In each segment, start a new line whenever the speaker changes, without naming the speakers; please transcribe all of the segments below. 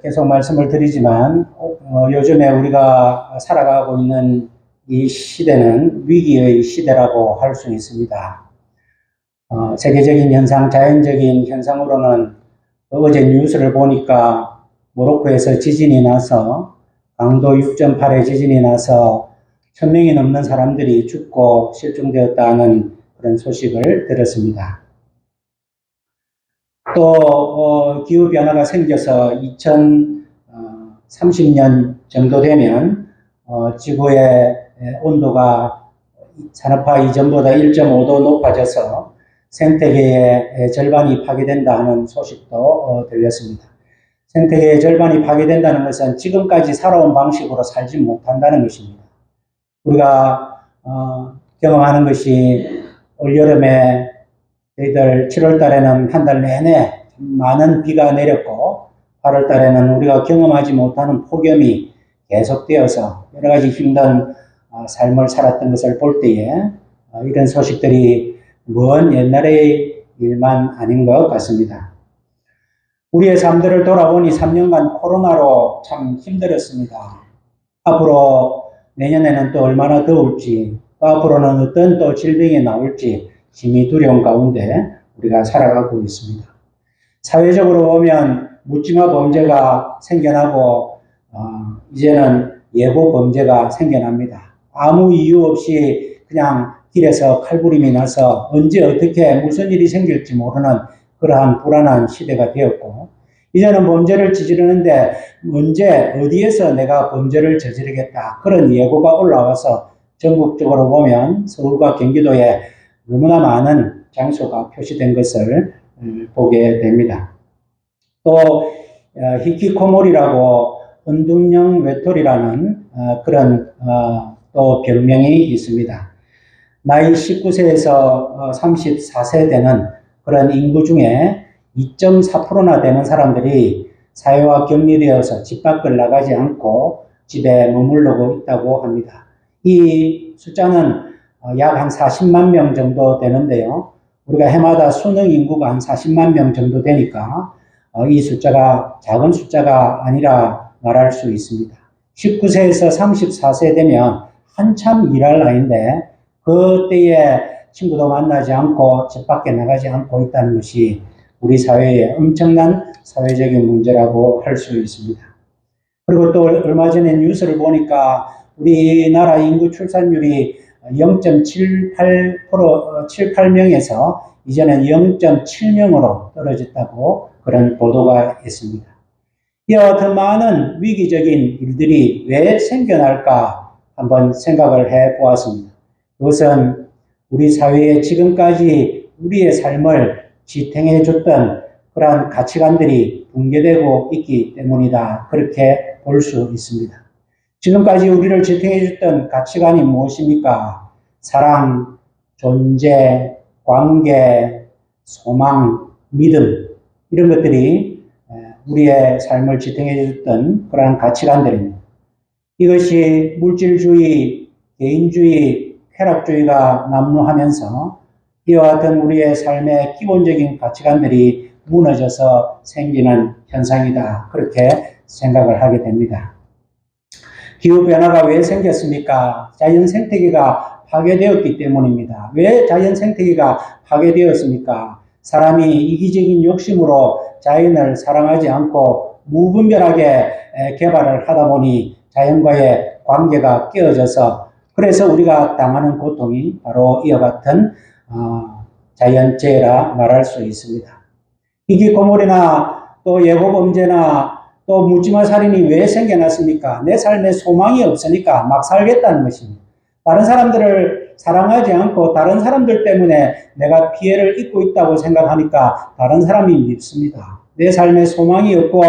계속 말씀을 드리지만 요즘에 우리가 살아가고 있는 이 시대는 위기의 시대라고 할 수 있습니다. 세계적인 현상, 자연적인 현상으로는 어제 뉴스를 보니까 모로코에서 지진이 나서 강도 6.8의 지진이 나서 1000명이 넘는 사람들이 죽고 실종되었다는 그런 소식을 들었습니다. 또 기후변화가 생겨서 2030년 정도 되면 지구의 온도가 산업화 이전보다 1.5도 높아져서 생태계의 절반이 파괴된다 하는 소식도 들렸습니다. 생태계의 절반이 파괴된다는 것은 지금까지 살아온 방식으로 살지 못한다는 것입니다. 우리가 경험하는 것이 올여름에 저희들 7월 달에는 한 달 내내 많은 비가 내렸고 8월 달에는 우리가 경험하지 못하는 폭염이 계속되어서 여러 가지 힘든 삶을 살았던 것을 볼 때에 이런 소식들이 먼 옛날의 일만 아닌 것 같습니다. 우리의 삶들을 돌아보니 3년간 코로나로 참 힘들었습니다. 앞으로 내년에는 또 얼마나 더울지, 또 앞으로는 어떤 또 질병이 나올지 심히 두려운 가운데 우리가 살아가고 있습니다. 사회적으로 보면 묻지마 범죄가 생겨나고 이제는 예고 범죄가 생겨납니다. 아무 이유 없이 그냥 길에서 칼부림이 나서 언제 어떻게 무슨 일이 생길지 모르는 그러한 불안한 시대가 되었고, 이제는 범죄를 저지르는데 언제 어디에서 내가 범죄를 저지르겠다 그런 예고가 올라와서 전국적으로 보면 서울과 경기도에 너무나 많은 장소가 표시된 것을 보게 됩니다. 또 히키코모리라고 은둔형 외톨이라는 그런 또 별명이 있습니다. 나이 19세에서 34세 되는 그런 인구 중에 2.4%나 되는 사람들이 사회와 격리되어서 집 밖을 나가지 않고 집에 머무르고 있다고 합니다. 이 숫자는 약 한 40만 명 정도 되는데요. 우리가 해마다 수능 인구가 한 40만 명 정도 되니까 이 숫자가 작은 숫자가 아니라 말할 수 있습니다. 19세에서 34세 되면 한참 일할 나이인데 그때에 친구도 만나지 않고 집 밖에 나가지 않고 있다는 것이 우리 사회의 엄청난 사회적인 문제라고 할 수 있습니다. 그리고 또 얼마 전에 뉴스를 보니까 우리나라 인구 출산율이 0.78명에서 이제는 0.7명으로 떨어졌다고 그런 보도가 있습니다. 이와 같은 많은 위기적인 일들이 왜 생겨날까 한번 생각을 해 보았습니다. 그것은 우리 사회에 지금까지 우리의 삶을 지탱해 줬던 그러한 가치관들이 붕괴되고 있기 때문이다. 그렇게 볼 수 있습니다. 지금까지 우리를 지탱해줬던 가치관이 무엇입니까? 사랑, 존재, 관계, 소망, 믿음 이런 것들이 우리의 삶을 지탱해줬던 그러한 가치관들입니다. 이것이 물질주의, 개인주의, 쾌락주의가 난무하면서 이와 같은 우리의 삶의 기본적인 가치관들이 무너져서 생기는 현상이다. 그렇게 생각을 하게 됩니다. 기후변화가 왜 생겼습니까? 자연 생태계가 파괴되었기 때문입니다. 왜 자연 생태계가 파괴되었습니까? 사람이 이기적인 욕심으로 자연을 사랑하지 않고 무분별하게 개발을 하다 보니 자연과의 관계가 깨어져서 그래서 우리가 당하는 고통이 바로 이와 같은 자연재해라 말할 수 있습니다. 히키코모리나 또 예고범죄나 또 묻지마 살인이 왜 생겨났습니까? 내 삶에 소망이 없으니까 막 살겠다는 것입니다. 다른 사람들을 사랑하지 않고 다른 사람들 때문에 내가 피해를 입고 있다고 생각하니까 다른 사람이 밉습니다. 내 삶에 소망이 없고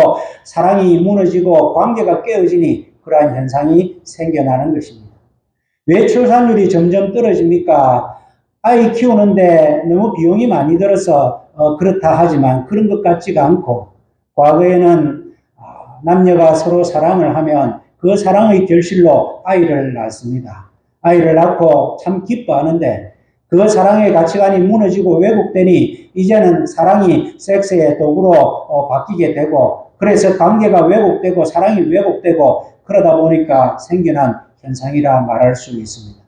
사랑이 무너지고 관계가 깨어지니 그러한 현상이 생겨나는 것입니다. 왜 출산율이 점점 떨어집니까? 아이 키우는데 너무 비용이 많이 들어서 그렇다 하지만 그런 것 같지가 않고 과거에는 남녀가 서로 사랑을 하면 그 사랑의 결실로 아이를 낳습니다. 아이를 낳고 참 기뻐하는데 그 사랑의 가치관이 무너지고 왜곡되니 이제는 사랑이 섹스의 도구로 바뀌게 되고 그래서 관계가 왜곡되고 사랑이 왜곡되고 그러다 보니까 생겨난 현상이라 말할 수 있습니다.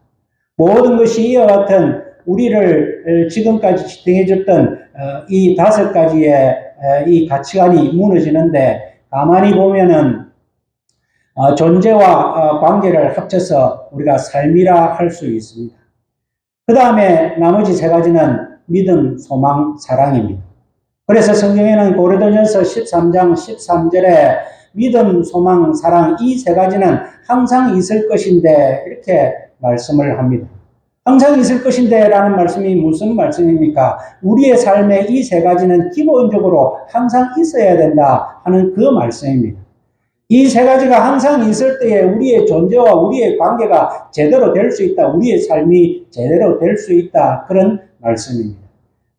모든 것이 이와 같은 우리를 지금까지 지탱해줬던 이 5가지의 이 가치관이 무너지는데 가만히 보면은 존재와 관계를 합쳐서 우리가 삶이라 할 수 있습니다. 그 다음에 나머지 3가지는 믿음, 소망, 사랑입니다. 그래서 성경에는 고린도전서 13장 13절에 믿음, 소망, 사랑 이 3가지는 항상 있을 것인데 이렇게 말씀을 합니다. 항상 있을 것인데 라는 말씀이 무슨 말씀입니까? 우리의 삶에 이 3가지는 기본적으로 항상 있어야 된다 하는 그 말씀입니다. 이 3가지가 항상 있을 때에 우리의 존재와 우리의 관계가 제대로 될 수 있다. 우리의 삶이 제대로 될 수 있다. 그런 말씀입니다.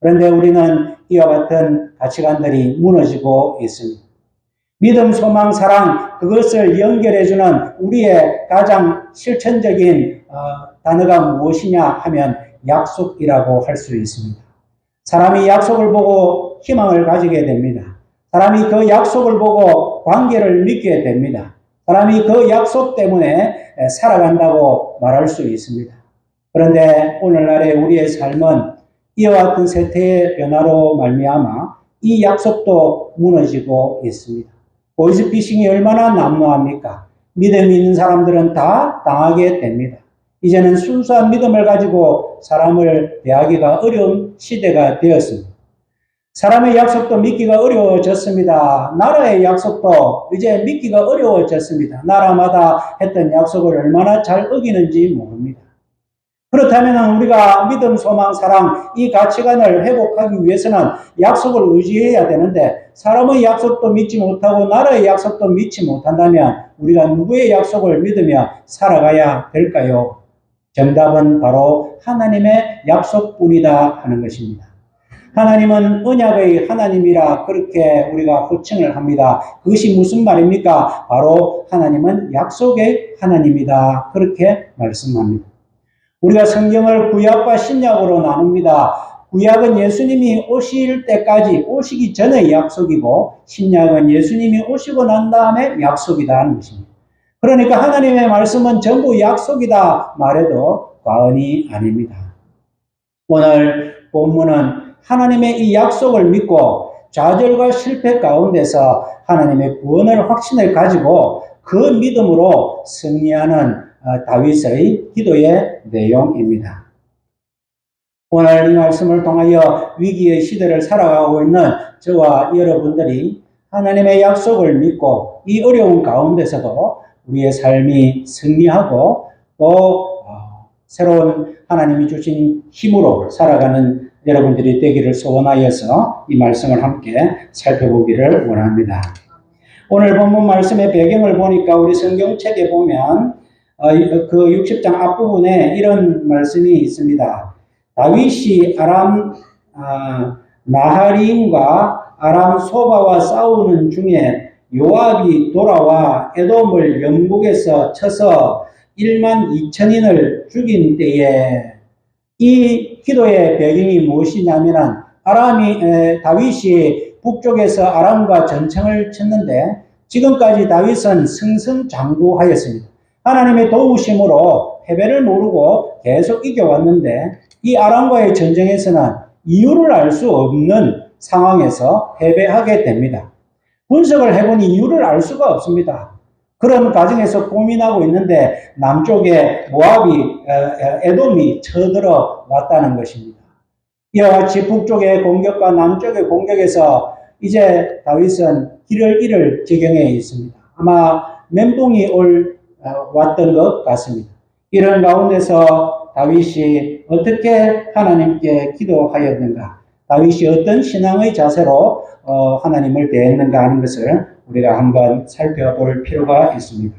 그런데 우리는 이와 같은 가치관들이 무너지고 있습니다. 믿음, 소망, 사랑 그것을 연결해주는 우리의 가장 실천적인 단어가 무엇이냐 하면 약속이라고 할 수 있습니다. 사람이 약속을 보고 희망을 가지게 됩니다. 사람이 그 약속을 보고 관계를 믿게 됩니다. 사람이 그 약속 때문에 살아간다고 말할 수 있습니다. 그런데 오늘날의 우리의 삶은 이와 같은 세태의 변화로 말미암아 이 약속도 무너지고 있습니다. 보이스피싱이 얼마나 난무합니까? 믿음이 있는 사람들은 다 당하게 됩니다. 이제는 순수한 믿음을 가지고 사람을 대하기가 어려운 시대가 되었습니다. 사람의 약속도 믿기가 어려워졌습니다. 나라의 약속도 이제 믿기가 어려워졌습니다. 나라마다 했던 약속을 얼마나 잘 어기는지 모릅니다. 그렇다면 우리가 믿음, 소망, 사랑 이 가치관을 회복하기 위해서는 약속을 의지해야 되는데 사람의 약속도 믿지 못하고 나라의 약속도 믿지 못한다면 우리가 누구의 약속을 믿으며 살아가야 될까요? 정답은 바로 하나님의 약속뿐이다 하는 것입니다. 하나님은 언약의 하나님이라 그렇게 우리가 호칭을 합니다. 그것이 무슨 말입니까? 바로 하나님은 약속의 하나님이다. 그렇게 말씀합니다. 우리가 성경을 구약과 신약으로 나눕니다. 구약은 예수님이 오실 때까지 오시기 전의 약속이고 신약은 예수님이 오시고 난 다음에 약속이다 하는 것입니다. 그러니까 하나님의 말씀은 전부 약속이다 말해도 과언이 아닙니다. 오늘 본문은 하나님의 이 약속을 믿고 좌절과 실패 가운데서 하나님의 구원을 확신을 가지고 그 믿음으로 승리하는 다윗의 기도의 내용입니다. 오늘 이 말씀을 통하여 위기의 시대를 살아가고 있는 저와 여러분들이 하나님의 약속을 믿고 이 어려운 가운데서도 우리의 삶이 승리하고 또 새로운 하나님이 주신 힘으로 살아가는 여러분들이 되기를 소원하여서 이 말씀을 함께 살펴보기를 원합니다. 오늘 본문 말씀의 배경을 보니까 우리 성경책에 보면 그 60장 앞부분에 이런 말씀이 있습니다. 다윗이 아람 나하림과 아람 소바와 싸우는 중에 요압이 돌아와 에돔을 영국에서 쳐서 1만 2천인을 죽인 때에 이 기도의 배경이 무엇이냐면 다윗이 북쪽에서 아람과 전쟁을 쳤는데 지금까지 다윗은 승승장구하였습니다. 하나님의 도우심으로 패배를 모르고 계속 이겨왔는데 이 아람과의 전쟁에서는 이유를 알 수 없는 상황에서 패배하게 됩니다. 분석을 해보니 이유를 알 수가 없습니다. 그런 과정에서 고민하고 있는데 남쪽에 모압이 에돔이 쳐들어 왔다는 것입니다. 이와 같이 북쪽의 공격과 남쪽의 공격에서 이제 다윗은 길을 잃을 지경에 있습니다. 아마 멘붕이 왔던 것 같습니다. 이런 가운데서 다윗이 어떻게 하나님께 기도하였는가? 다윗이 어떤 신앙의 자세로 하나님을 대했는가 하는 것을 우리가 한번 살펴볼 필요가 있습니다.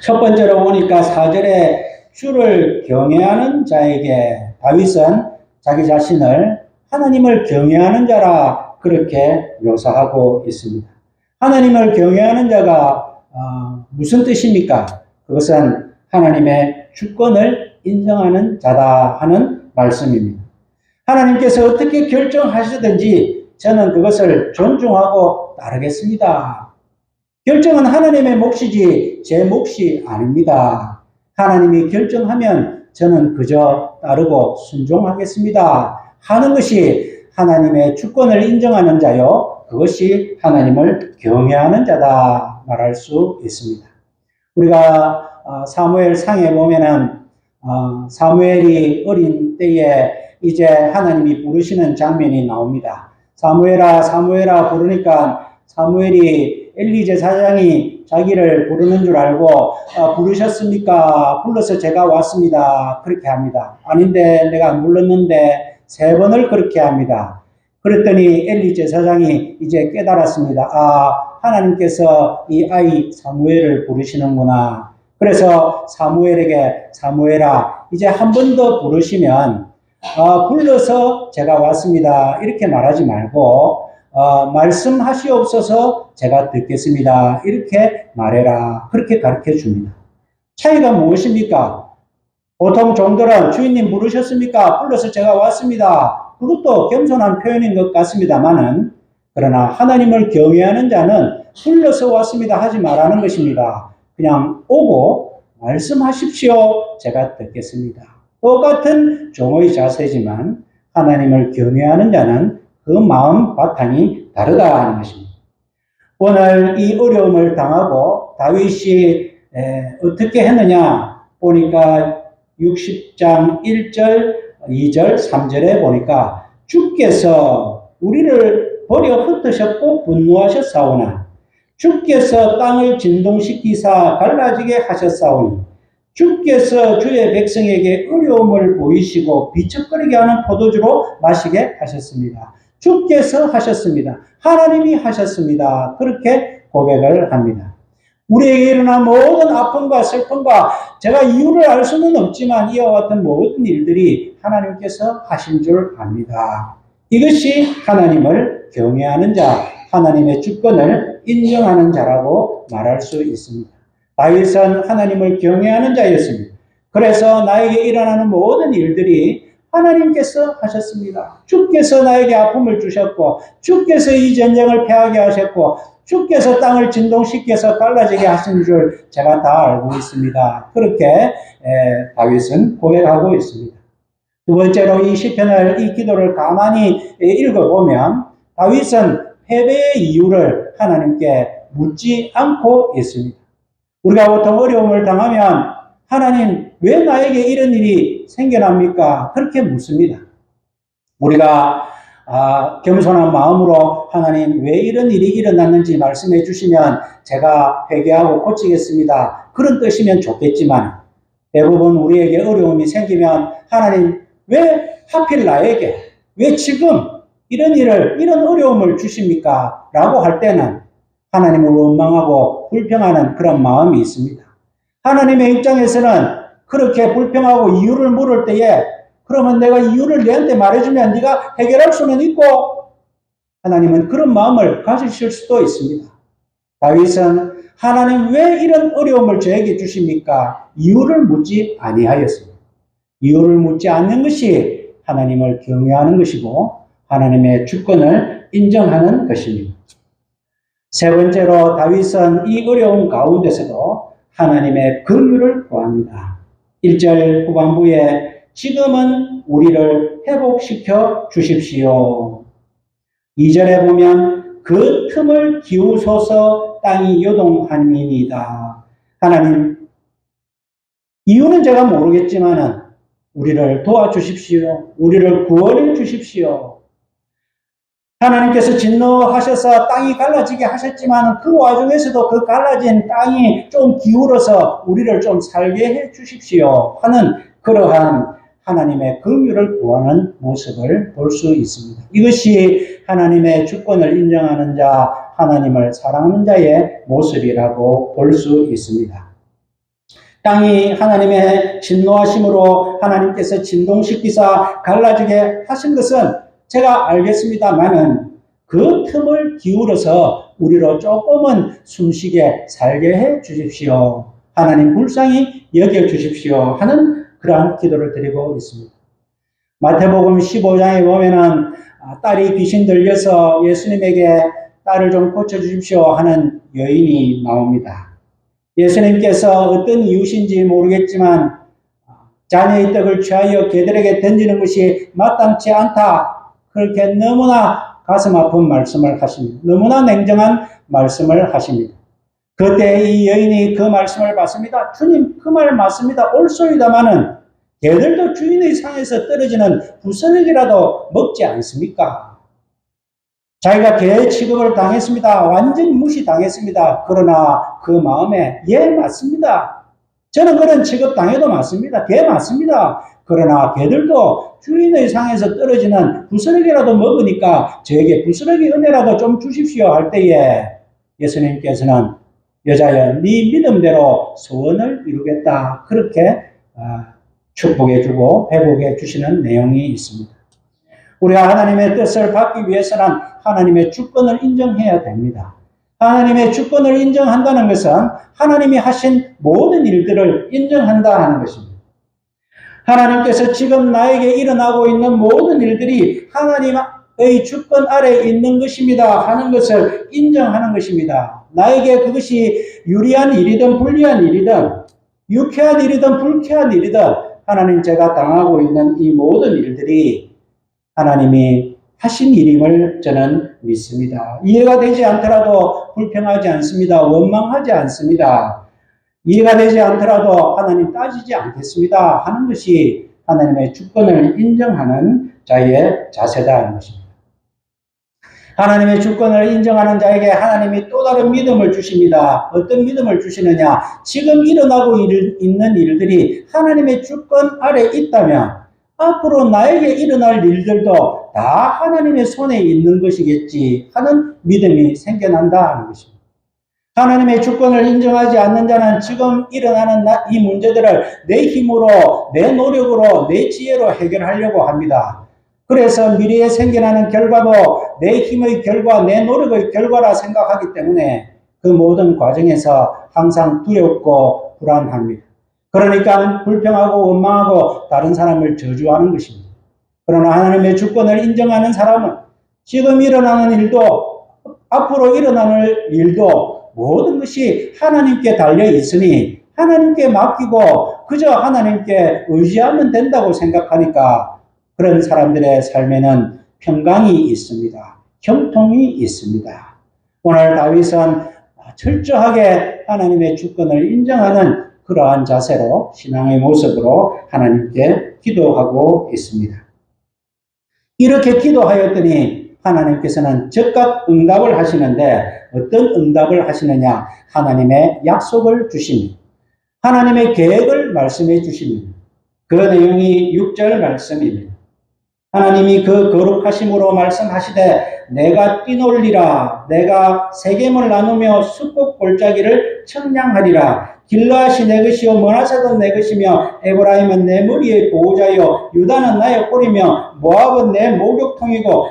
첫 번째로 보니까 4절에 주를 경외하는 자에게 다윗은 자기 자신을 하나님을 경외하는 자라 그렇게 묘사하고 있습니다. 하나님을 경외하는 자가 무슨 뜻입니까? 그것은 하나님의 주권을 인정하는 자다 하는 말씀입니다. 하나님께서 어떻게 결정하시든지 저는 그것을 존중하고 따르겠습니다. 결정은 하나님의 몫이지 제 몫이 아닙니다. 하나님이 결정하면 저는 그저 따르고 순종하겠습니다 하는 것이 하나님의 주권을 인정하는 자요, 그것이 하나님을 경외하는 자다 말할 수 있습니다. 우리가 사무엘 상에 보면은 사무엘이 어린 때에 이제 하나님이 부르시는 장면이 나옵니다. 사무엘아 사무엘아 부르니까 사무엘이 엘리 제사장이 자기를 부르는 줄 알고 부르셨습니까? 불러서 제가 왔습니다. 그렇게 합니다. 아닌데 내가 안 불렀는데 3번을 그렇게 합니다. 그랬더니 엘리 제사장이 이제 깨달았습니다. 하나님께서 이 아이 사무엘을 부르시는구나. 그래서 사무엘에게 사무엘아 이제 한 번 더 부르시면 불러서 제가 왔습니다. 이렇게 말하지 말고 말씀하시옵소서 제가 듣겠습니다. 이렇게 말해라. 그렇게 가르쳐 줍니다. 차이가 무엇입니까? 보통 종들은 주인님 부르셨습니까? 불러서 제가 왔습니다. 그것도 겸손한 표현인 것 같습니다만은 그러나 하나님을 경외하는 자는 불러서 왔습니다 하지 말라는 것입니다. 그냥 오고 말씀하십시오. 제가 듣겠습니다. 똑같은 종의 자세지만 하나님을 경외하는 자는 그 마음 바탕이 다르다 하는 것입니다. 오늘 이 어려움을 당하고 다윗이 어떻게 했느냐 보니까 60장 1절, 2절, 3절에 보니까 주께서 우리를 버려 흩으셨고 분노하셨사오나 주께서 땅을 진동시키사 갈라지게 하셨사오니 주께서 주의 백성에게 어려움을 보이시고 비척거리게 하는 포도주로 마시게 하셨습니다. 주께서 하셨습니다. 하나님이 하셨습니다. 그렇게 고백을 합니다. 우리에게 일어난 모든 아픔과 슬픔과 제가 이유를 알 수는 없지만 이와 같은 모든 일들이 하나님께서 하신 줄 압니다. 이것이 하나님을 경외하는 자, 하나님의 주권을 인정하는 자라고 말할 수 있습니다. 다윗은 하나님을 경외하는 자였습니다. 그래서 나에게 일어나는 모든 일들이 하나님께서 하셨습니다. 주께서 나에게 아픔을 주셨고 주께서 이 전쟁을 패하게 하셨고 주께서 땅을 진동시켜서 갈라지게 하신 줄 제가 다 알고 있습니다. 그렇게 다윗은 고백하고 있습니다. 두 번째로 이 시편을, 이 기도를 가만히 읽어보면 다윗은 패배의 이유를 하나님께 묻지 않고 있습니다. 우리가 보통 어려움을 당하면 하나님 왜 나에게 이런 일이 생겨납니까? 그렇게 묻습니다. 우리가 겸손한 마음으로 하나님 왜 이런 일이 일어났는지 말씀해 주시면 제가 회개하고 고치겠습니다. 그런 뜻이면 좋겠지만 대부분 우리에게 어려움이 생기면 하나님 왜 하필 나에게 왜 지금 이런 어려움을 주십니까? 라고 할 때는 하나님을 원망하고 불평하는 그런 마음이 있습니다. 하나님의 입장에서는 그렇게 불평하고 이유를 물을 때에 그러면 내가 이유를 너한테 말해주면 네가 해결할 수는 있고 하나님은 그런 마음을 가지실 수도 있습니다. 다윗은 하나님 왜 이런 어려움을 저에게 주십니까? 이유를 묻지 아니하였습니다. 이유를 묻지 않는 것이 하나님을 경외하는 것이고 하나님의 주권을 인정하는 것입니다. 세 번째로 다윗은 이 어려운 가운데서도 하나님의 긍휼을 구합니다. 1절 후반부에 지금은 우리를 회복시켜 주십시오. 2절에 보면 그 틈을 기우소서 땅이 요동함이니이다. 하나님 이유는 제가 모르겠지만 우리를 도와주십시오. 우리를 구원해 주십시오. 하나님께서 진노하셔서 땅이 갈라지게 하셨지만 그 와중에서도 그 갈라진 땅이 좀 기울어서 우리를 좀 살게 해 주십시오 하는 그러한 하나님의 긍휼을 구하는 모습을 볼 수 있습니다. 이것이 하나님의 주권을 인정하는 자, 하나님을 사랑하는 자의 모습이라고 볼 수 있습니다. 땅이 하나님의 진노하심으로 하나님께서 진동시키사 갈라지게 하신 것은 제가 알겠습니다만은 그 틈을 기울여서 우리로 조금은 숨쉬게 살게 해 주십시오. 하나님 불쌍히 여겨 주십시오 하는 그러한 기도를 드리고 있습니다. 마태복음 15장에 보면은 딸이 귀신 들려서 예수님에게 딸을 좀 고쳐주십시오 하는 여인이 나옵니다. 예수님께서 어떤 이유신지 모르겠지만 자녀의 떡을 취하여 개들에게 던지는 것이 마땅치 않다. 그렇게 너무나 가슴 아픈 말씀을 하십니다. 너무나 냉정한 말씀을 하십니다. 그때 이 여인이 그 말씀을 받습니다. 주님, 그 말 맞습니다. 옳소이다마는 개들도 주인의 상에서 떨어지는 부스러기라도 먹지 않습니까? 자기가 개 취급을 당했습니다. 완전히 무시당했습니다. 그러나 그 마음에 예, 맞습니다. 저는 그런 취급 당해도 맞습니다. 개 맞습니다. 그러나 개들도 주인의 상에서 떨어지는 부스러기라도 먹으니까 저에게 부스러기 은혜라도 좀 주십시오 할 때에 예수님께서는 여자여, 네 믿음대로 소원을 이루겠다. 그렇게 축복해주고 회복해 주시는 내용이 있습니다. 우리가 하나님의 뜻을 받기 위해서는 하나님의 주권을 인정해야 됩니다. 하나님의 주권을 인정한다는 것은 하나님이 하신 모든 일들을 인정한다 하는 것입니다. 하나님께서 지금 나에게 일어나고 있는 모든 일들이 하나님의 주권 아래에 있는 것입니다 하는 것을 인정하는 것입니다. 나에게 그것이 유리한 일이든 불리한 일이든 유쾌한 일이든 불쾌한 일이든 하나님 제가 당하고 있는 이 모든 일들이 하나님이 하신 일임을 저는 믿습니다. 이해가 되지 않더라도 불평하지 않습니다. 원망하지 않습니다. 이해가 되지 않더라도 하나님 따지지 않겠습니다 하는 것이 하나님의 주권을 인정하는 자의 자세다 하는 것입니다. 하나님의 주권을 인정하는 자에게 하나님이 또 다른 믿음을 주십니다. 어떤 믿음을 주시느냐? 지금 일어나고 있는 일들이 하나님의 주권 아래 있다면 앞으로 나에게 일어날 일들도 다 하나님의 손에 있는 것이겠지 하는 믿음이 생겨난다 하는 것입니다. 하나님의 주권을 인정하지 않는 자는 지금 일어나는 이 문제들을 내 힘으로, 내 노력으로, 내 지혜로 해결하려고 합니다. 그래서 미래에 생겨나는 결과도 내 힘의 결과, 내 노력의 결과라 생각하기 때문에 그 모든 과정에서 항상 두렵고 불안합니다. 그러니까 불평하고 원망하고 다른 사람을 저주하는 것입니다. 그러나 하나님의 주권을 인정하는 사람은 지금 일어나는 일도 앞으로 일어나는 일도 모든 것이 하나님께 달려 있으니 하나님께 맡기고 그저 하나님께 의지하면 된다고 생각하니까 그런 사람들의 삶에는 평강이 있습니다. 형통이 있습니다. 오늘 다윗은 철저하게 하나님의 주권을 인정하는 그러한 자세로 신앙의 모습으로 하나님께 기도하고 있습니다. 이렇게 기도하였더니 하나님께서는 즉각 응답을 하시는데 어떤 응답을 하시느냐? 하나님의 약속을 주십니다. 하나님의 계획을 말씀해 주십니다. 그 내용이 6절 말씀입니다. 하나님이 그 거룩하심으로 말씀하시되 내가 뛰놀리라 내가 세겜을 나누며 숫곡 골짜기를 청량하리라 길라앗이 내 것이요 머나사도 내 것이며 에브라임은 내 머리의 보호자요 유다는 나의 꼬리며 모압은 내 목욕통이고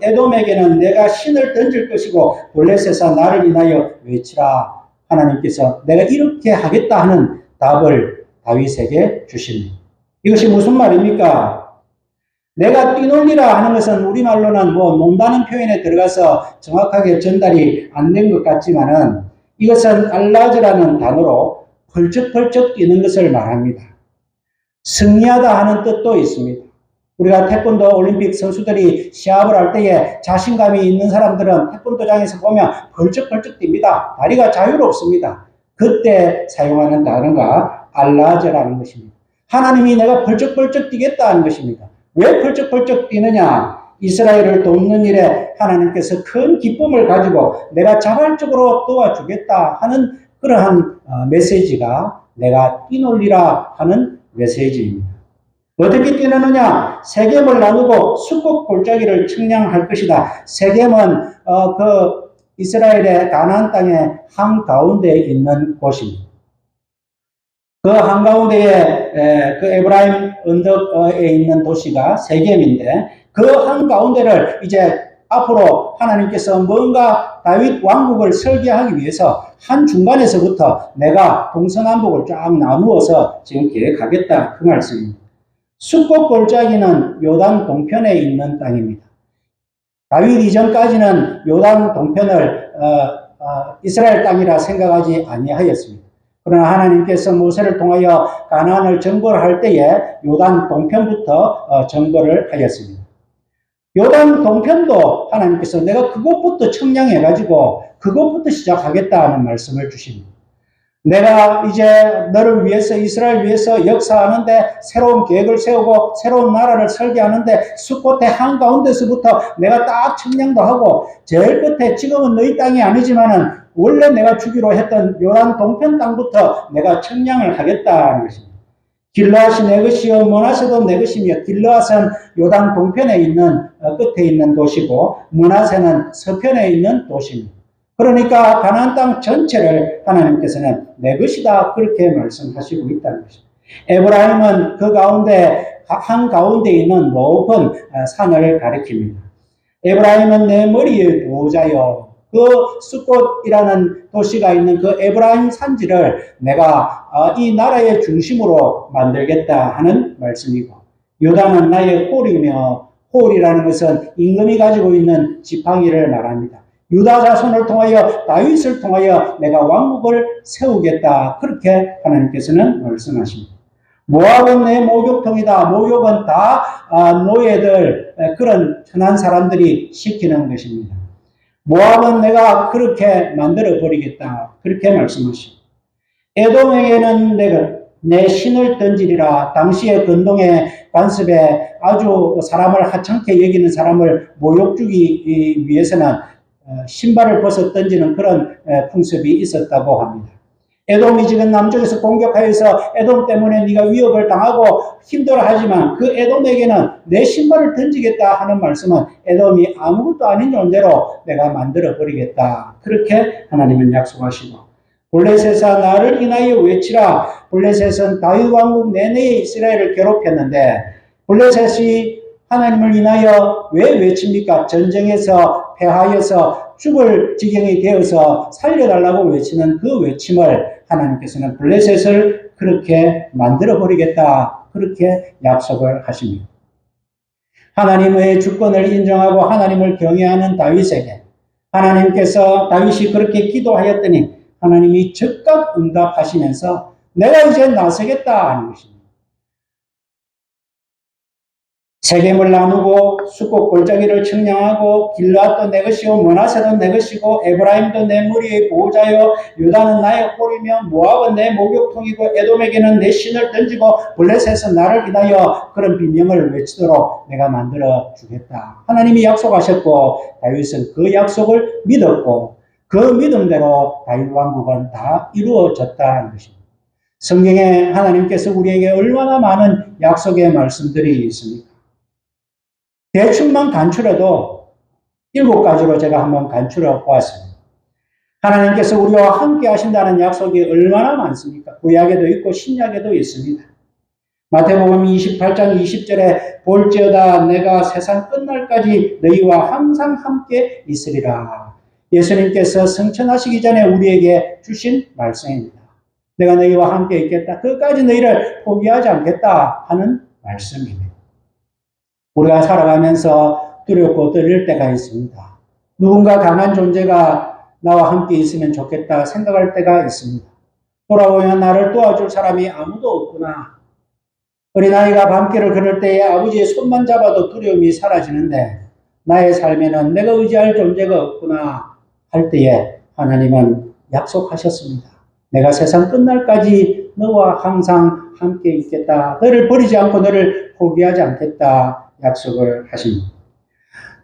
에돔에게는 내가 신을 던질 것이고 블레셋아 나를 인하여 외치라. 하나님께서 내가 이렇게 하겠다 하는 답을 다윗에게 주십니다. 이것이 무슨 말입니까? 내가 뛰놀리라 하는 것은 우리말로는 논다는 표현에 들어가서 정확하게 전달이 안 된 것 같지만은 이것은 알라즈라는 단어로 펄쩍펄쩍 뛰는 것을 말합니다. 승리하다 하는 뜻도 있습니다. 우리가 태권도 올림픽 선수들이 시합을 할 때에 자신감이 있는 사람들은 태권도장에서 보면 펄쩍펄쩍 뜁니다. 다리가 자유롭습니다. 그때 사용하는 단어가 알라즈라는 것입니다. 하나님이 내가 펄쩍펄쩍 뛰겠다 하는 것입니다. 왜 펄쩍펄쩍 뛰느냐? 이스라엘을 돕는 일에 하나님께서 큰 기쁨을 가지고 내가 자발적으로 도와주겠다 하는 그러한 메시지가 내가 뛰놀리라 하는 메시지입니다. 어떻게 뛰느냐? 세겜을 나누고 숫곡 골짜기를 청량할 것이다. 세겜은 그 이스라엘의 가나안 땅의 한가운데에 있는 곳입니다. 그 한가운데에 그 에브라임 언덕에 있는 도시가 세겜인데 그 한가운데를 이제 앞으로 하나님께서 뭔가 다윗 왕국을 설계하기 위해서 한 중간에서부터 내가 동서남북을 쫙 나누어서 지금 계획하겠다 그 말씀입니다. 숫곡 골짜기는 요단 동편에 있는 땅입니다. 다윗 이전까지는 요단 동편을 이스라엘 땅이라 생각하지 아니하였습니다. 그러나 하나님께서 모세를 통하여 가나안을 정벌 할 때에 요단 동편부터 정벌을 하였습니다. 요단 동편도 하나님께서 내가 그것부터 청량해가지고 그것부터 시작하겠다는 말씀을 주십니다. 내가 이제 너를 위해서 이스라엘 위해서 역사하는데 새로운 계획을 세우고 새로운 나라를 설계하는데 숲곳의 한가운데서부터 내가 딱 청량도 하고 제일 끝에 지금은 너희 땅이 아니지만은 원래 내가 주기로 했던 요단 동편 땅부터 내가 청량을 하겠다는 것입니다. 길르앗이 내 것이요 므낫세도 내 것이며 길르앗은 요단 동편에 있는 끝에 있는 도시고 므낫세는 서편에 있는 도시입니다. 그러니까 가나안 땅 전체를 하나님께서는 내 것이다 그렇게 말씀하시고 있다는 것입니다. 에브라임은 그 가운데 한가운데 있는 높은 산을 가리킵니다. 에브라임은 내 머리의 보호자요. 그 숫곳이라는 도시가 있는 그 에브라임 산지를 내가 이 나라의 중심으로 만들겠다 하는 말씀이고, 유다는 나의 홀이며, 홀이라는 것은 임금이 가지고 있는 지팡이를 말합니다. 유다 자손을 통하여 다윗을 통하여 내가 왕국을 세우겠다 그렇게 하나님께서는 말씀하십니다. 모압은 내 목욕통이다. 목욕은 다 노예들 그런 천한 사람들이 시키는 것입니다. 모압은 내가 그렇게 만들어 버리겠다 그렇게 말씀하십니다. 에돔에게는 내가 내 신을 던지리라. 당시의 근동의 관습에 아주 사람을 하찮게 여기는 사람을 모욕 주기 위해서는 신발을 벗어 던지는 그런 풍습이 있었다고 합니다. 에돔이 지금 남쪽에서 공격하여서 에돔 때문에 네가 위협을 당하고 힘들어하지만 그 에돔에게는 내 신발을 던지겠다 하는 말씀은 에돔이 아무것도 아닌 존재로 내가 만들어버리겠다 그렇게 하나님은 약속하시고, 블레셋아 나를 인하여 외치라. 블레셋은 다윗 왕국 내내에 이스라엘을 괴롭혔는데 블레셋이 하나님을 인하여 왜 외칩니까? 전쟁에서 패하여서 죽을 지경이 되어서 살려달라고 외치는 그 외침을 하나님께서는 블레셋을 그렇게 만들어버리겠다 그렇게 약속을 하십니다. 하나님의 주권을 인정하고 하나님을 경외하는 다윗에게 하나님께서 다윗이 그렇게 기도하였더니 하나님이 즉각 응답하시면서 내가 이제 나서겠다 하는 것입니다. 세겜을 나누고 숫곳 골짜기를 청량하고 길르앗도 내 것이요 므낫세도 내 것이고 에브라임도 내 머리의 보호자요 유다는 나의 홀이며 모압은 내 목욕통이고 에돔에게는 내 신을 던지고 블레셋은 나를 인하여 그런 비명을 외치도록 내가 만들어 주겠다. 하나님이 약속하셨고 다윗은 그 약속을 믿었고 그 믿음대로 다윗 왕국은 다 이루어졌다는 것입니다. 성경에 하나님께서 우리에게 얼마나 많은 약속의 말씀들이 있습니까? 대충만 간추려도 7가지로 제가 한번 간추려 보았습니다. 하나님께서 우리와 함께 하신다는 약속이 얼마나 많습니까? 구약에도 있고 신약에도 있습니다. 마태복음 28장 20절에 볼지어다 내가 세상 끝날까지 너희와 항상 함께 있으리라. 예수님께서 승천하시기 전에 우리에게 주신 말씀입니다. 내가 너희와 함께 있겠다. 그까지 너희를 포기하지 않겠다 하는 말씀입니다. 우리가 살아가면서 두렵고 떨릴 때가 있습니다. 누군가 강한 존재가 나와 함께 있으면 좋겠다 생각할 때가 있습니다. 돌아보면 나를 도와줄 사람이 아무도 없구나. 어린아이가 밤길을 걸을 때에 아버지의 손만 잡아도 두려움이 사라지는데 나의 삶에는 내가 의지할 존재가 없구나 할 때에 하나님은 약속하셨습니다. 내가 세상 끝날까지 너와 항상 함께 있겠다. 너를 버리지 않고 너를 포기하지 않겠다. 약속을 하십니다.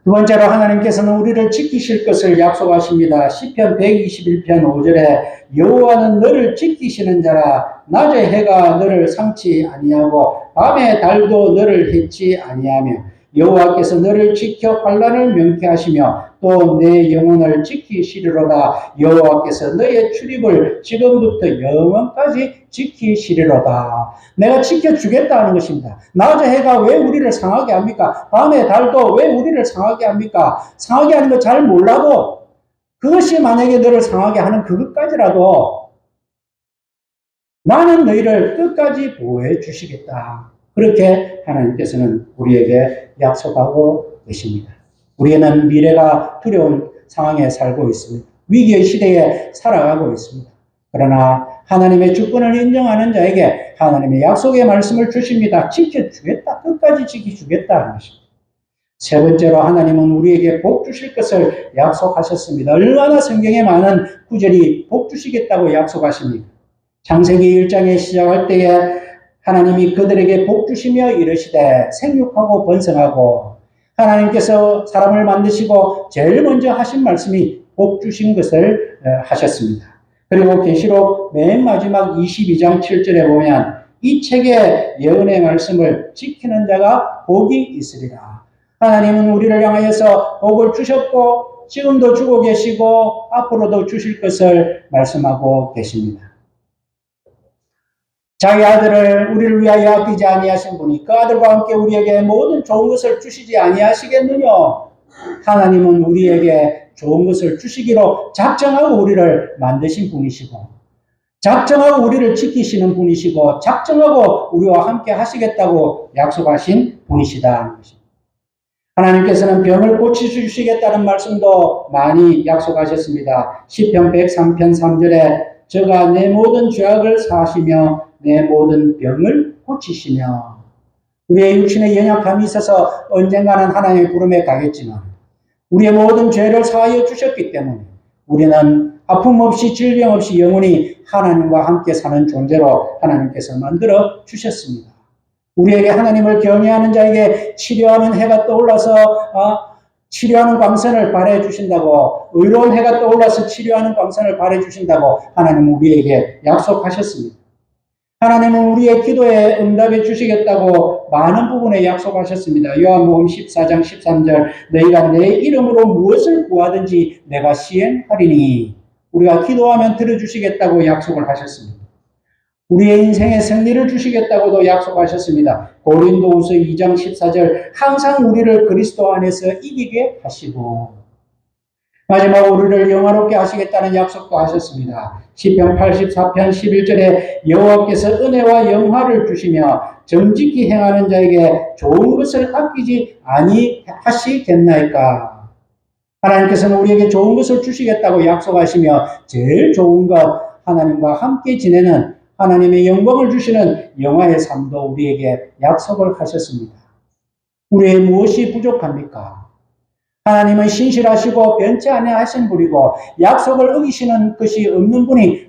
두 번째로 하나님께서는 우리를 지키실 것을 약속하십니다. 시편 121편 5절에 여호와는 너를 지키시는 자라. 낮에 해가 너를 상치 아니하고 밤에 달도 너를 해치 아니하며 여호와께서 너를 지켜 환난을 명쾌하시며 또 내 영혼을 지키시리로다. 여호와께서 너의 출입을 지금부터 영원까지 지키시리로다. 내가 지켜주겠다는 것입니다. 낮에 해가 왜 우리를 상하게 합니까? 밤에 달도 왜 우리를 상하게 합니까? 상하게 하는 거 잘 몰라도 그것이 만약에 너를 상하게 하는 그것까지라도 나는 너희를 끝까지 보호해 주시겠다. 그렇게 하나님께서는 우리에게 약속하고 계십니다. 우리는 미래가 두려운 상황에 살고 있습니다. 위기의 시대에 살아가고 있습니다. 그러나 하나님의 주권을 인정하는 자에게 하나님의 약속의 말씀을 주십니다. 지켜주겠다. 끝까지 지켜주겠다는 것입니다. 세 번째로 하나님은 우리에게 복 주실 것을 약속하셨습니다. 얼마나 성경에 많은 구절이 복 주시겠다고 약속하십니까? 창세기 1장에 시작할 때에 하나님이 그들에게 복 주시며 이르시되 생육하고 번성하고, 하나님께서 사람을 만드시고 제일 먼저 하신 말씀이 복 주신 것을 하셨습니다. 그리고 계시록 맨 마지막 22장 7절에 보면 이 책의 예언의 말씀을 지키는 자가 복이 있으리라. 하나님은 우리를 향하여서 복을 주셨고 지금도 주고 계시고 앞으로도 주실 것을 말씀하고 계십니다. 자기 아들을 우리를 위하여 아끼지 아니하신 분이 그 아들과 함께 우리에게 모든 좋은 것을 주시지 아니하시겠느냐? 하나님은 우리에게 좋은 것을 주시기로 작정하고 우리를 만드신 분이시고, 작정하고 우리를 지키시는 분이시고, 작정하고 우리와 함께 하시겠다고 약속하신 분이시다. 하나님께서는 병을 고쳐주시겠다는 말씀도 많이 약속하셨습니다. 시편 103편 3절에 저가 내 모든 죄악을 사하시며 내 모든 병을 고치시며, 우리의 육신에 연약함이 있어서 언젠가는 하나님의 부름에 가겠지만 우리의 모든 죄를 사하여 주셨기 때문에 우리는 아픔 없이 질병 없이 영원히 하나님과 함께 사는 존재로 하나님께서 만들어 주셨습니다. 우리에게 하나님을 경외하는 자에게 치료하는 해가 떠올라서 치료하는 광선을 발해 주신다고, 의로운 해가 떠올라서 치료하는 광선을 발해 주신다고 하나님은 우리에게 약속하셨습니다. 하나님은 우리의 기도에 응답해 주시겠다고 많은 부분에 약속하셨습니다. 요한복음 14장 13절 너희가 내 이름으로 무엇을 구하든지 내가 시행하리니, 우리가 기도하면 들어주시겠다고 약속을 하셨습니다. 우리의 인생에 승리를 주시겠다고도 약속하셨습니다. 고린도후서 2장 14절 항상 우리를 그리스도 안에서 이기게 하시고 마지막 우리를 영화롭게 하시겠다는 약속도 하셨습니다. 시편 84편 11절에 여호와께서 은혜와 영화를 주시며 정직히 행하는 자에게 좋은 것을 아끼지 아니하시겠나이까. 하나님께서는 우리에게 좋은 것을 주시겠다고 약속하시며 제일 좋은 것, 하나님과 함께 지내는 하나님의 영광을 주시는 영화의 삶도 우리에게 약속을 하셨습니다. 우리의 무엇이 부족합니까? 하나님은 신실하시고 변치 아니하신 분이고 약속을 어기시는 것이 없는 분이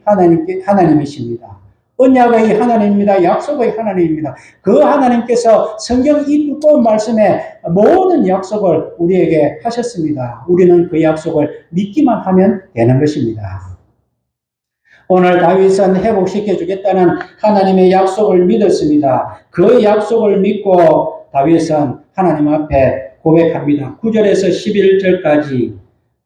하나님이십니다. 언약의 하나님입니다. 약속의 하나님입니다. 그 하나님께서 성경 이 두꺼운 말씀에 모든 약속을 우리에게 하셨습니다. 우리는 그 약속을 믿기만 하면 되는 것입니다. 오늘 다윗은 회복시켜 주겠다는 하나님의 약속을 믿었습니다. 그 약속을 믿고 다윗은 하나님 앞에 고백합니다. 9절에서 11절까지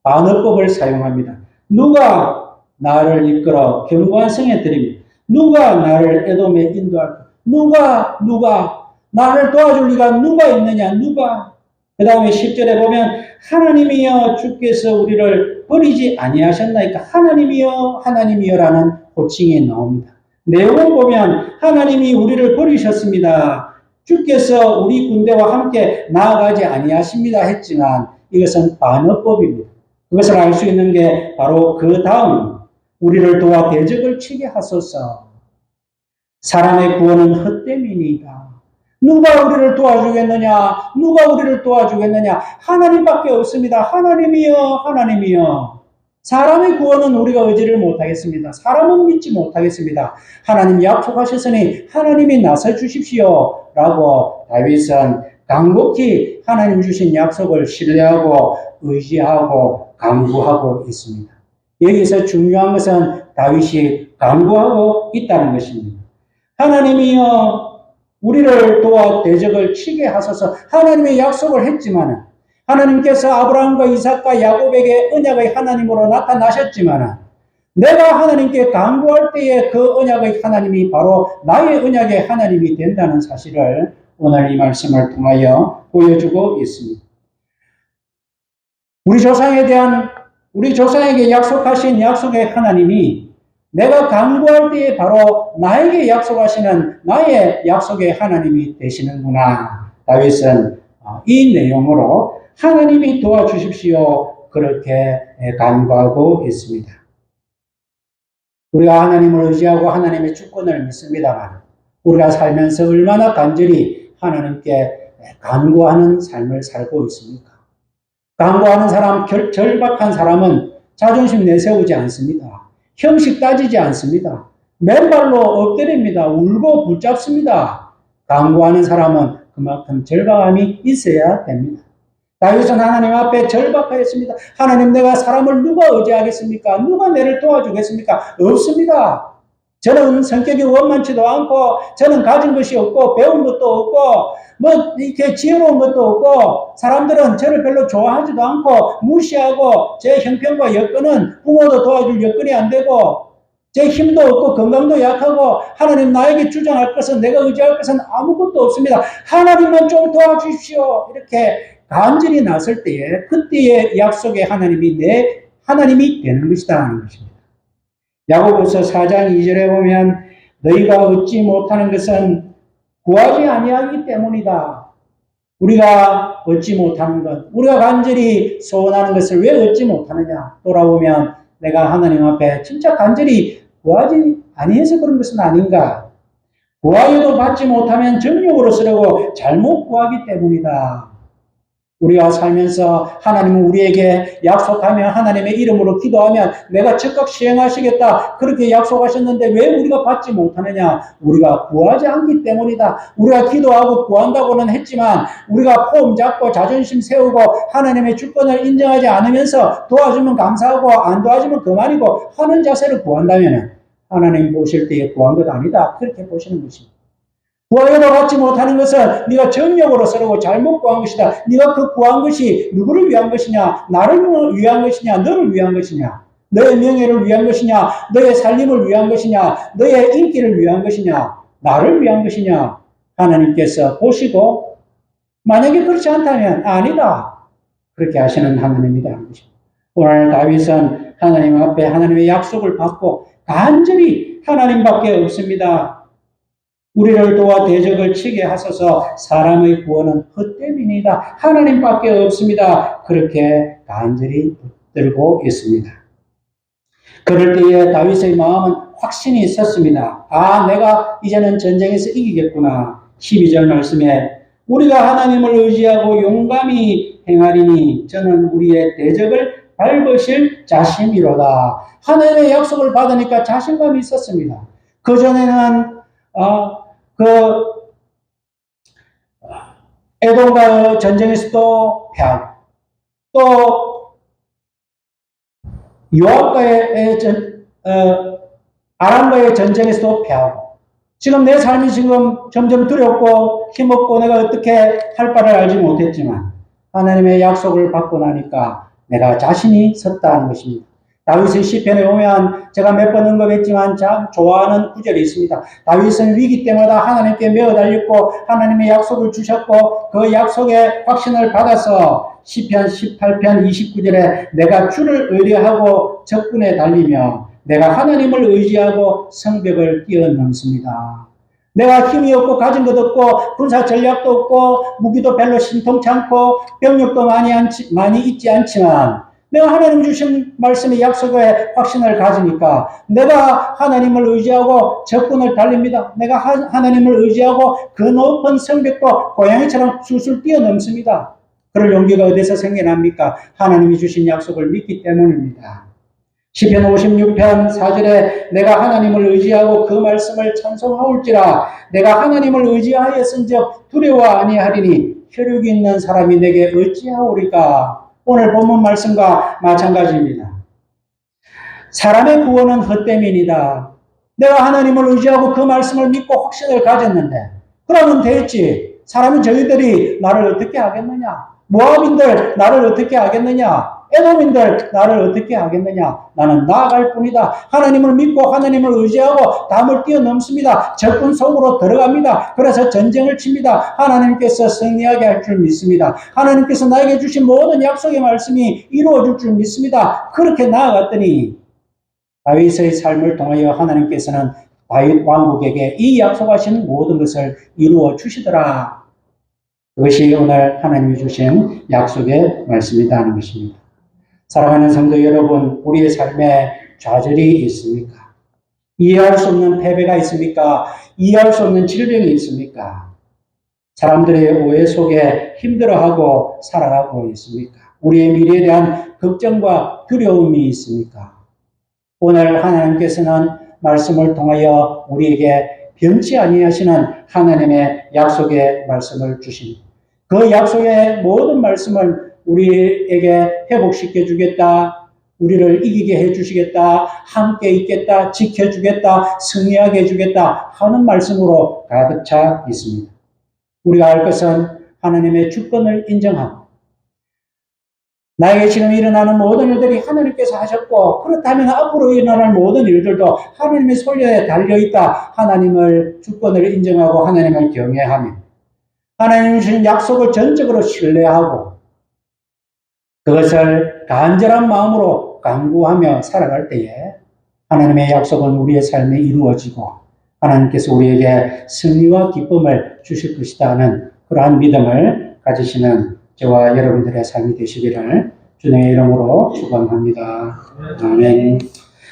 반어법을 사용합니다. 누가 나를 이끌어 견고한 성에 들입니다. 누가 나를 에돔에 인도할까? 누가 나를 도와줄 리가 누가 있느냐? 누가? 그 다음에 10절에 보면 하나님이여 주께서 우리를 버리지 아니하셨나이까? 하나님이여라는 호칭이 나옵니다. 내용을 보면 하나님이 우리를 버리셨습니다. 주께서 우리 군대와 함께 나아가지 아니하십니다 했지만 이것은 반어법입니다. 그것을 알 수 있는 게 바로 그 다음 우리를 도와 대적을 치게 하소서. 사람의 구원은 헛됨이니이다. 누가 우리를 도와주겠느냐? 누가 우리를 도와주겠느냐? 하나님밖에 없습니다. 하나님이여. 사람의 구원은 우리가 의지를 못하겠습니다. 사람은 믿지 못하겠습니다. 하나님 약속하셨으니 하나님이 나서 주십시오 라고 다윗은 간곡히 하나님 주신 약속을 신뢰하고 의지하고 간구하고 있습니다. 여기서 중요한 것은 다윗이 간구하고 있다는 것입니다. 하나님이여 우리를 도와 대적을 치게 하소서. 하나님의 약속을 했지만 하나님께서 아브라함과 이삭과 야곱에게 언약의 하나님으로 나타나셨지만 내가 하나님께 간구할 때에 그 언약의 하나님이 바로 나의 언약의 하나님이 된다는 사실을 오늘 이 말씀을 통하여 보여주고 있습니다. 우리 조상에게 약속하신 약속의 하나님이 내가 간구할 때에 바로 나에게 약속하시는 나의 약속의 하나님이 되시는구나. 다윗은 이 내용으로 하나님이 도와주십시오. 그렇게 간구하고 있습니다. 우리가 하나님을 의지하고 하나님의 주권을 믿습니다만 우리가 살면서 얼마나 간절히 하나님께 간구하는 삶을 살고 있습니까? 간구하는 사람, 절박한 사람은 자존심 내세우지 않습니다. 형식 따지지 않습니다. 맨발로 엎드립니다. 울고 붙잡습니다. 간구하는 사람은 그만큼 절박함이 있어야 됩니다. 다윗은 하나님 앞에 절박하였습니다. 하나님, 내가 사람을 누가 의지하겠습니까? 누가 나를 도와주겠습니까? 없습니다. 저는 성격이 원만치도 않고, 저는 가진 것이 없고, 배운 것도 없고, 이렇게 지혜로운 것도 없고, 사람들은 저를 별로 좋아하지도 않고, 무시하고, 제 형편과 여건은 부모도 도와줄 여건이 안 되고, 제 힘도 없고, 건강도 약하고, 하나님 나에게 주장할 것은, 내가 의지할 것은 아무것도 없습니다. 하나님만 좀 도와주십시오. 이렇게 간절히 나설 때에, 그때의 약속의 하나님이 내 하나님이 되는 것이다 하는 것입니다. 야고보서 4장 2절에 보면 너희가 얻지 못하는 것은 구하지 아니하기 때문이다. 우리가 얻지 못하는 것, 우리가 간절히 소원하는 것을 왜 얻지 못하느냐? 돌아보면 내가 하나님 앞에 진짜 간절히 구하지 아니해서 그런 것은 아닌가? 구하여도 받지 못하면 정욕으로 쓰려고 잘못 구하기 때문이다. 우리가 살면서 하나님은 우리에게 약속하면 하나님의 이름으로 기도하면 내가 즉각 시행하시겠다. 그렇게 약속하셨는데 왜 우리가 받지 못하느냐? 우리가 구하지 않기 때문이다. 우리가 기도하고 구한다고는 했지만 우리가 폼 잡고 자존심 세우고 하나님의 주권을 인정하지 않으면서 도와주면 감사하고 안 도와주면 그만이고 하는 자세를 구한다면 하나님 보실 때에 구한 것 아니다. 그렇게 보시는 것입니다. 구하여도 받지 못하는 것은 네가 정욕으로 쓰려고 잘못 구한 것이다. 네가 그 구한 것이 누구를 위한 것이냐? 나를 위한 것이냐? 너를 위한 것이냐? 너의 명예를 위한 것이냐? 너의 살림을 위한 것이냐? 너의 인기를 위한 것이냐? 나를 위한 것이냐? 하나님께서 보시고 만약에 그렇지 않다면 아니다. 그렇게 하시는 하나님이라는 것입니다. 오늘 다윗은 하나님 앞에 하나님의 약속을 받고 간절히 하나님밖에 없습니다. 우리를 도와 대적을 치게 하소서. 사람의 구원은 헛됨이니이다. 하나님밖에 없습니다. 그렇게 간절히 붙들고 있습니다. 그럴 때에 다윗의 마음은 확신이 있었습니다. 아, 내가 이제는 전쟁에서 이기겠구나. 12절 말씀에 우리가 하나님을 의지하고 용감히 행하리니 저는 우리의 대적을 밟으실 자신이로다. 하나님의 약속을 받으니까 자신감이 있었습니다. 그전에는 에돔과의 전쟁에서도 패하고, 또, 요압과의 아람과의 전쟁에서도 패하고, 지금 내 삶이 지금 점점 두렵고 힘없고 내가 어떻게 할 바를 알지 못했지만, 하나님의 약속을 받고 나니까 내가 자신이 섰다는 것입니다. 다윗의 시편에 보면 제가 몇 번 언급했지만 참 좋아하는 구절이 있습니다. 다윗은 위기 때마다 하나님께 매어 달렸고 하나님의 약속을 주셨고 그 약속의 확신을 받아서 시편 18편 29절에 내가 주를 의뢰하고 적군에 달리며 내가 하나님을 의지하고 성벽을 뛰어넘습니다. 내가 힘이 없고 가진 것 없고 군사 전략도 없고 무기도 별로 신통치 않고 병력도 많이 있지 않지만 내가 하나님 주신 말씀의 약속에 확신을 가지니까 내가 하나님을 의지하고 적군을 달립니다. 내가 하나님을 의지하고 그 높은 성벽도 고양이처럼 술술 뛰어넘습니다. 그럴 용기가 어디서 생겨납니까? 하나님이 주신 약속을 믿기 때문입니다. 시편 56편 4절에 내가 하나님을 의지하고 그 말씀을 찬송하올지라 내가 하나님을 의지하였은즉 두려워 아니하리니 혈육이 있는 사람이 내게 어찌하오리까? 오늘 본문 말씀과 마찬가지입니다. 사람의 구원은 헛됨이니다. 내가 하나님을 의지하고 그 말씀을 믿고 확신을 가졌는데 그러면 됐지. 사람은 저희들이 나를 어떻게 하겠느냐? 모압인들 나를 어떻게 하겠느냐? 에돔인들 나를 어떻게 하겠느냐? 나는 나아갈 뿐이다. 하나님을 믿고 하나님을 의지하고 담을 뛰어넘습니다. 적군 속으로 들어갑니다. 그래서 전쟁을 칩니다. 하나님께서 승리하게 할 줄 믿습니다. 하나님께서 나에게 주신 모든 약속의 말씀이 이루어질 줄 믿습니다. 그렇게 나아갔더니 다윗의 삶을 통하여 하나님께서는 다윗 왕국에게 이 약속하신 모든 것을 이루어 주시더라. 그것이 오늘 하나님이 주신 약속의 말씀이다 하는 것입니다. 사랑하는 성도 여러분, 우리의 삶에 좌절이 있습니까? 이해할 수 없는 패배가 있습니까? 이해할 수 없는 질병이 있습니까? 사람들의 오해 속에 힘들어하고 살아가고 있습니까? 우리의 미래에 대한 걱정과 두려움이 있습니까? 오늘 하나님께서는 말씀을 통하여 우리에게 변치 아니하시는 하나님의 약속의 말씀을 주십니다. 그 약속의 모든 말씀을 우리에게 회복시켜 주겠다, 우리를 이기게 해주시겠다, 함께 있겠다, 지켜주겠다, 승리하게 해주겠다 하는 말씀으로 가득 차 있습니다. 우리가 알 것은 하나님의 주권을 인정하고 나에게 지금 일어나는 모든 일들이 하나님께서 하셨고 그렇다면 앞으로 일어날 모든 일들도 하나님의 손에 달려있다. 하나님을 주권을 인정하고 하나님을 경외하며 하나님이 주신 약속을 전적으로 신뢰하고 그것을 간절한 마음으로 간구하며 살아갈 때에 하나님의 약속은 우리의 삶에 이루어지고 하나님께서 우리에게 승리와 기쁨을 주실 것이다 하는 그러한 믿음을 가지시는 저와 여러분들의 삶이 되시기를 주님의 이름으로 축원합니다. 아멘.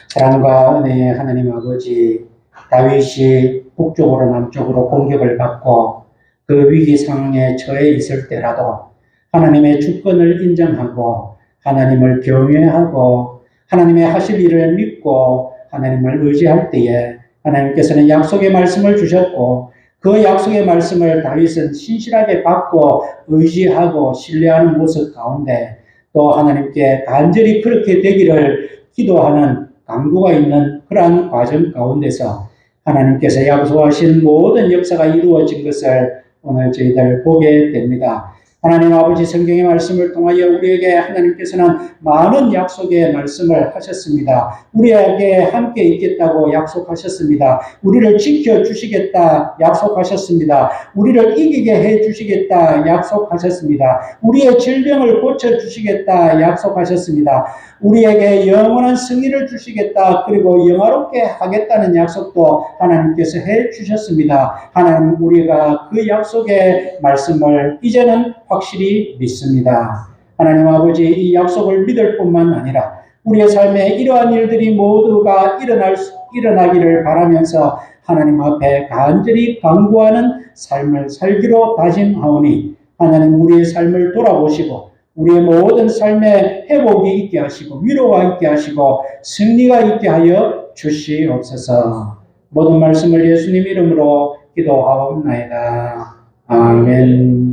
사랑과 은혜의 하나님 아버지, 다윗이 북쪽으로 남쪽으로 공격을 받고 그 위기 상황에 처해 있을 때라도 하나님의 주권을 인정하고 하나님을 경외하고 하나님의 하실 일을 믿고 하나님을 의지할 때에 하나님께서는 약속의 말씀을 주셨고 그 약속의 말씀을 다윗은 신실하게 받고 의지하고 신뢰하는 모습 가운데 또 하나님께 간절히 그렇게 되기를 기도하는 강구가 있는 그러한 과정 가운데서 하나님께서 약속하신 모든 역사가 이루어진 것을 오늘 저희들 보게 됩니다. 하나님 아버지 성경의 말씀을 통하여 우리에게 하나님께서는 많은 약속의 말씀을 하셨습니다. 우리에게 함께 있겠다고 약속하셨습니다. 우리를 지켜주시겠다 약속하셨습니다. 우리를 이기게 해주시겠다 약속하셨습니다. 우리의 질병을 고쳐주시겠다 약속하셨습니다. 우리에게 영원한 승리를 주시겠다 그리고 영화롭게 하겠다는 약속도 하나님께서 해주셨습니다. 하나님 우리가 그 약속의 말씀을 이제는 확실히 믿습니다. 하나님 아버지 이 약속을 믿을 뿐만 아니라 우리의 삶에 이러한 일들이 모두가 일어나기를 바라면서 하나님 앞에 간절히 간구하는 삶을 살기로 다짐하오니 하나님 우리의 삶을 돌아보시고 우리의 모든 삶에 회복이 있게 하시고 위로가 있게 하시고 승리가 있게 하여 주시옵소서. 모든 말씀을 예수님 이름으로 기도하옵나이다. 아멘.